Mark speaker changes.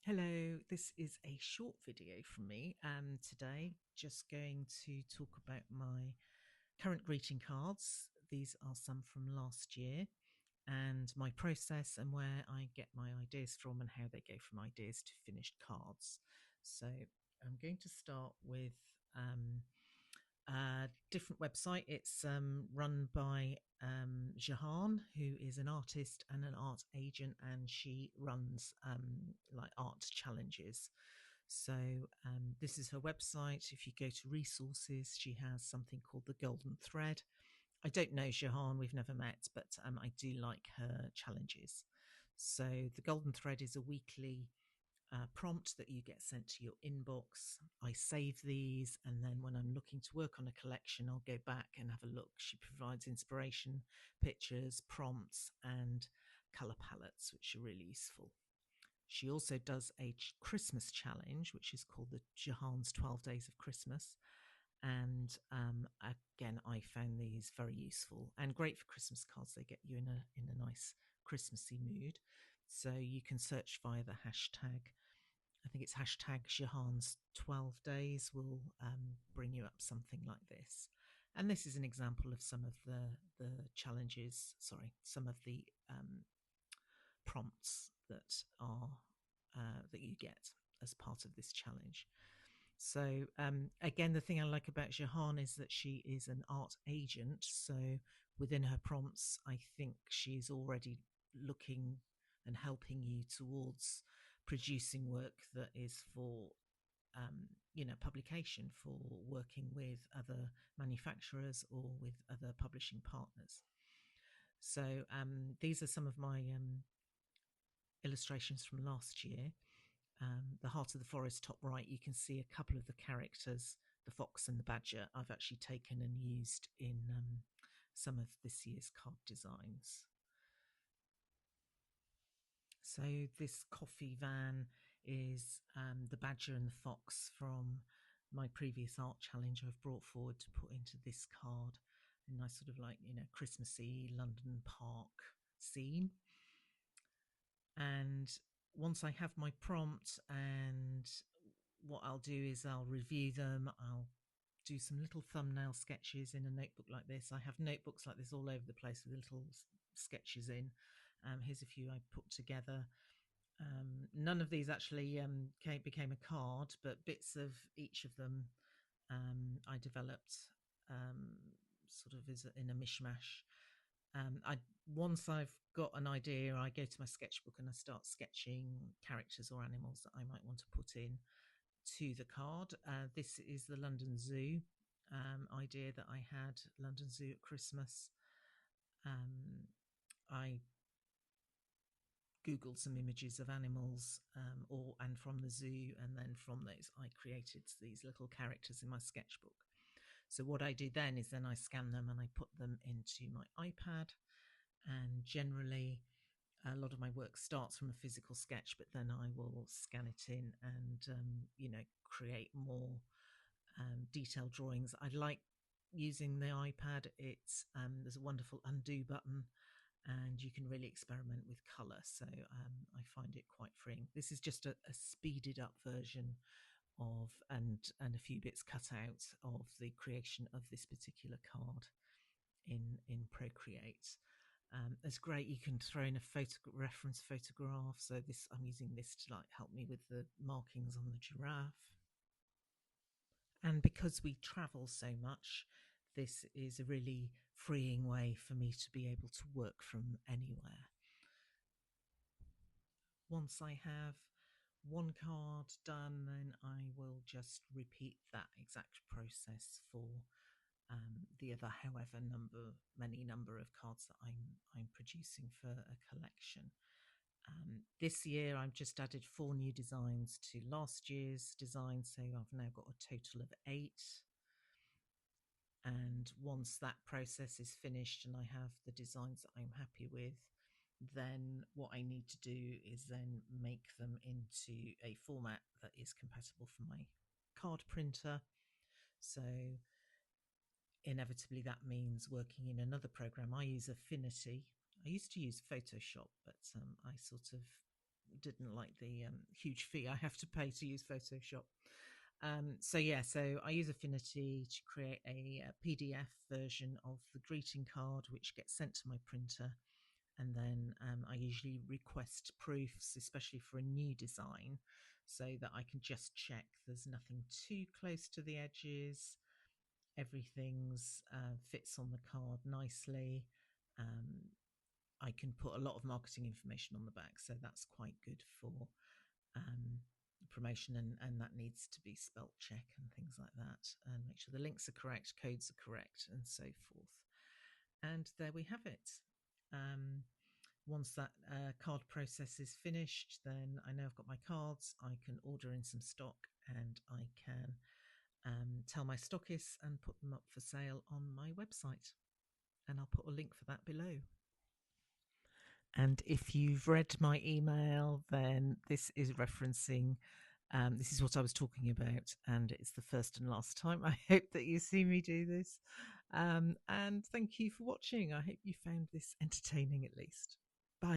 Speaker 1: Hello, this is a short video from me today, just going to talk about my current greeting cards. These are some from last year and my process and where I get my ideas from and how they go from ideas to finished cards. So I'm going to start with a different website. It's run by Jahan, who is an artist and an art agent, and she runs like art challenges. So this is her website. If you go to resources, she has something called the Golden Thread. I don't know Jahan, we've never met, but I do like her challenges. So the Golden Thread is a weekly prompt that you get sent to your inbox. I save these, and then when I'm looking to work on a collection, I'll go back and have a look. She provides inspiration, pictures, prompts, and color palettes, which are really useful. She also does a Christmas challenge, which is called the Jahan's 12 Days of Christmas. And again, I found these very useful and great for Christmas cards. They get you in a nice Christmassy mood. So you can search via the hashtag. I think it's hashtag Jahan's 12 days will bring you up something like this. And this is an example of some of the challenges, some of the prompts that are that you get as part of this challenge. So again, the thing I like about Jahan is that she is an art agent. So within her prompts, I think she's already looking and helping you towards producing work that is for publication, for working with other manufacturers or with other publishing partners. So these are some of my illustrations from last year. The Heart of the Forest, top right, you can see a couple of the characters, the fox and the badger, I've actually taken and used in some of this year's card designs. So this coffee van is the badger and the fox from my previous art challenge I've brought forward to put into this card. A nice sort of like, Christmassy London park scene. And once I have my prompt, and what I'll do is I'll review them. I'll do some little thumbnail sketches in a notebook like this. I have notebooks like this all over the place with little sketches in. Here's a few I put together. None of these actually became a card, but bits of each of them I developed sort of in a mishmash. Once I've got an idea, I go to my sketchbook and I start sketching characters or animals that I might want to put in to the card. This is the London Zoo idea that I had, London Zoo at Christmas. I Googled some images of animals and from the zoo, and then from those I created these little characters in my sketchbook. So what I do then is I scan them and I put them into my iPad, and generally a lot of my work starts from a physical sketch, but then I will scan it in and create more detailed drawings. I like using the iPad. It's there's a wonderful undo button, and you can really experiment with color. So I find it quite freeing. This is just a speeded up version of and a few bits cut out of the creation of this particular card in Procreate. It's great. You can throw in a reference photograph. So this, I'm using this to like help me with the markings on the giraffe. And because we travel so much, this is a really freeing way for me to be able to work from anywhere. Once I have one card done, then I will just repeat that exact process for the other many number of cards that I'm producing for a collection. This year I've just added 4 new designs to last year's design, so I've now got a total of 8. And once that process is finished and I have the designs that I'm happy with, then what I need to do is then make them into a format that is compatible for my card printer. So inevitably that means working in another program. I use Affinity. I used to use Photoshop, but I sort of didn't like the huge fee I have to pay to use Photoshop. So I use Affinity to create a PDF version of the greeting card, which gets sent to my printer. And then I usually request proofs, especially for a new design, so that I can just check there's nothing too close to the edges. Everything's fits on the card nicely. Um, I can put a lot of marketing information on the back, so that's quite good for um, promotion, and that needs to be spelt check and things like that, and make sure the links are correct, codes are correct, and so forth. And there we have it. Once that card process is finished, then I know I've got my cards. I can order in some stock, and I can tell my stockists and put them up for sale on my website. And I'll put a link for that below. And if you've read my email, then this is referencing, this is what I was talking about, and it's the first and last time I hope that you see me do this. And thank you for watching. I hope you found this entertaining at least.